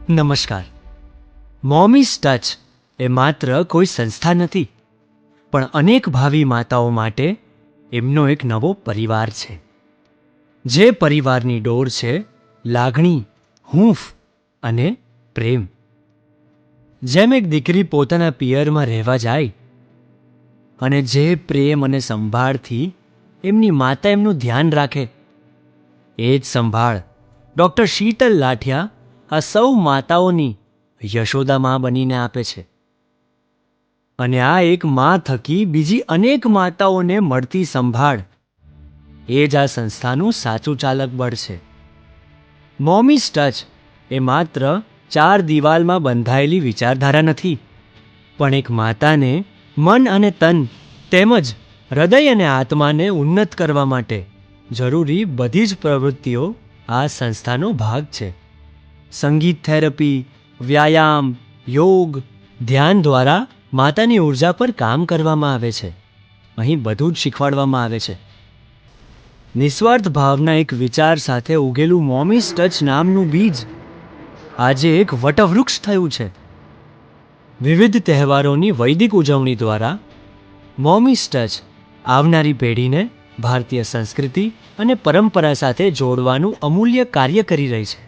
નમસ્કાર. મોમીઝ ટચ એ માત્ર કોઈ સંસ્થા નથી, પણ અનેક ભાવિ માતાઓ માટે એમનો એક નવો પરિવાર છે. જે પરિવારની ડોર છે લાગણી, હૂંફ અને પ્રેમ. જેમ એક દીકરી પોતાના પિયરમાં રહેવા જાય અને જે પ્રેમ અને સંભાળથી એમની માતા એમનું ધ્યાન રાખે, એ જ સંભાળ ડૉક્ટર શીતલ લાઠિયા આ સૌ માતાઓની યશોદા મા બનીને આપે છે. અને આ એક મા થકી બીજી અનેક માતાઓને મળતી સંભાળ એ જ આ સંસ્થાનું સાચું ચાલક બળ છે. મોમીઝ ટચ એ માત્ર 4 દિવાલમાં બંધાયેલી વિચારધારા નથી, પણ એક માતાને મન અને તન તેમજ હૃદય અને આત્માને ઉન્નત કરવા માટે જરૂરી બધી જ પ્રવૃત્તિઓ આ સંસ્થાનો ભાગ છે. સંગીત થેરપી, વ્યાયામ, યોગ, ધ્યાન દ્વારા માતાની ઉર્જા પર કામ કરવામાં આવે છે. અહીં બધું જ શીખવાડવામાં આવે છે. નિસ્વાર્થ ભાવના એક વિચાર સાથે ઉગેલું મોમીઝ ટચ નામનું બીજ આજે એક વટવૃક્ષ થયું છે. વિવિધ તહેવારોની વૈદિક ઉજવણી દ્વારા મોમીઝ ટચ આવનારી પેઢીને ભારતીય સંસ્કૃતિ અને પરંપરા સાથે જોડવાનું અમૂલ્ય કાર્ય કરી રહી છે.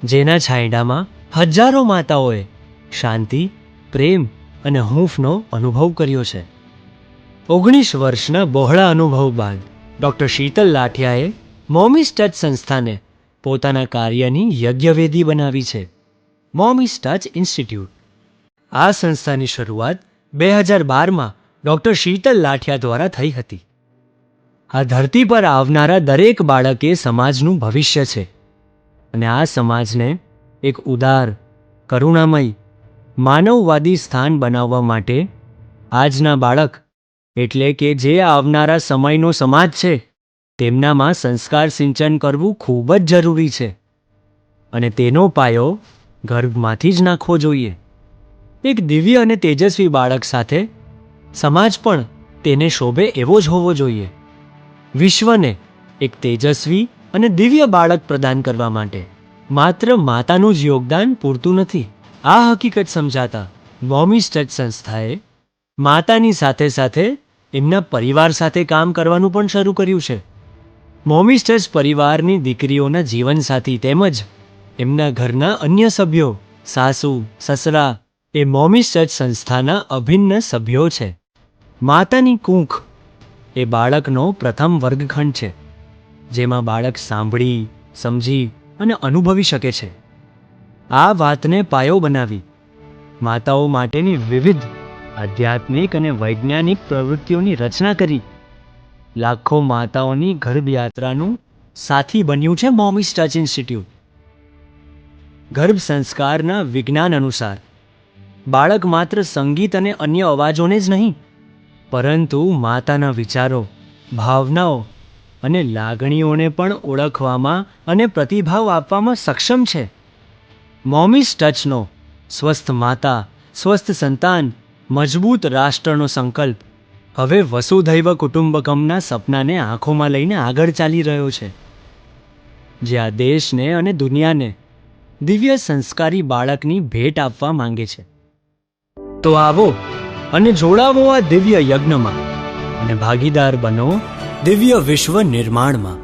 જેના છાંયડામાં હજારો માતાઓએ શાંતિ, પ્રેમ અને હૂંફનો અનુભવ કર્યો છે. 19 વર્ષના બહોળા અનુભવ બાદ ડૉક્ટર શીતલ લાઠિયાએ મોમીઝ ટચ સંસ્થાને પોતાના કાર્યની યજ્ઞવેદી બનાવી છે. મોમીઝ ટચ ઇન્સ્ટિટ્યૂટ. આ સંસ્થાની શરૂઆત 2012માં ડૉક્ટર શીતલ લાઠિયા દ્વારા થઈ હતી. આ ધરતી પર આવનારા દરેક બાળક એ સમાજનું ભવિષ્ય છે અને આ સમાજને એક ઉદાર, કરુણામય, માનવવાદી સ્થાન બનાવવા માટે આજના બાળક એટલે કે જે આવનારા સમયનો સમાજ છે તેમનામાં સંસ્કાર સિંચન કરવું ખૂબ જ જરૂરી છે અને તેનો પાયો ગર્ભમાંથી જ નાખવો જોઈએ. એક દિવ્ય અને તેજસ્વી બાળક સાથે સમાજ પણ તેને શોભે એવો જ હોવો જોઈએ. વિશ્વને એક તેજસ્વી અને દિવ્ય બાળક પ્રદાન કરવા માટે માત્ર માતાનું જ યોગદાન પૂરતું નથી. આ હકીકત સમજાતા મોમીઝ ટચ સંસ્થાએ માતાની સાથે સાથે એમના પરિવાર સાથે કામ કરવાનું પણ શરૂ કર્યું છે. મોમીઝ ટચ પરિવારની દીકરીઓના જીવનસાથી તેમજ એમના ઘરના અન્ય સભ્યો, સાસુ, સસરા એ મોમીઝ ટચ સંસ્થાના અભિન્ન સભ્યો છે. માતાની કૂખ એ બાળકનો પ્રથમ વર્ગખંડ છે, જેમાં બાળક સાંભળી, સમજી અને અનુભવી શકે છે. આ વાતને પાયો બનાવી માતાઓ માટેની વિવિધ આધ્યાત્મિક અને વૈજ્ઞાનિક પ્રવૃત્તિઓની રચના કરી લાખો માતાઓની ગર્ભયાત્રાનું સાથી બન્યું છે મોમીઝ ટચ ઇન્સ્ટિટ્યૂટ. ગર્ભ સંસ્કારના વિજ્ઞાન અનુસાર બાળક માત્ર સંગીત અને અન્ય અવાજોને જ નહીં, પરંતુ માતાના વિચારો, ભાવનાઓ અને લાગણીઓને પણ ઓળખવામાં અને પ્રતિભાવ આપવામાં સક્ષમ છે. મોમીઝ ટચનો સ્વસ્થ માતા, સ્વસ્થ સંતાન, મજબૂત રાષ્ટ્રનો સંકલ્પ હવે વસુધૈવ કુટુંબકમના સપનાને આંખોમાં લઈને આગળ ચાલી રહ્યો છે, જે આ દેશને અને દુનિયાને દિવ્ય સંસ્કારી બાળકની ભેટ આપવા માંગે છે. તો આવો અને જોડાવો આ દિવ્ય યજ્ઞમાં અને ભાગીદાર બનો દિવ્ય વિશ્વ નિર્માણમાં.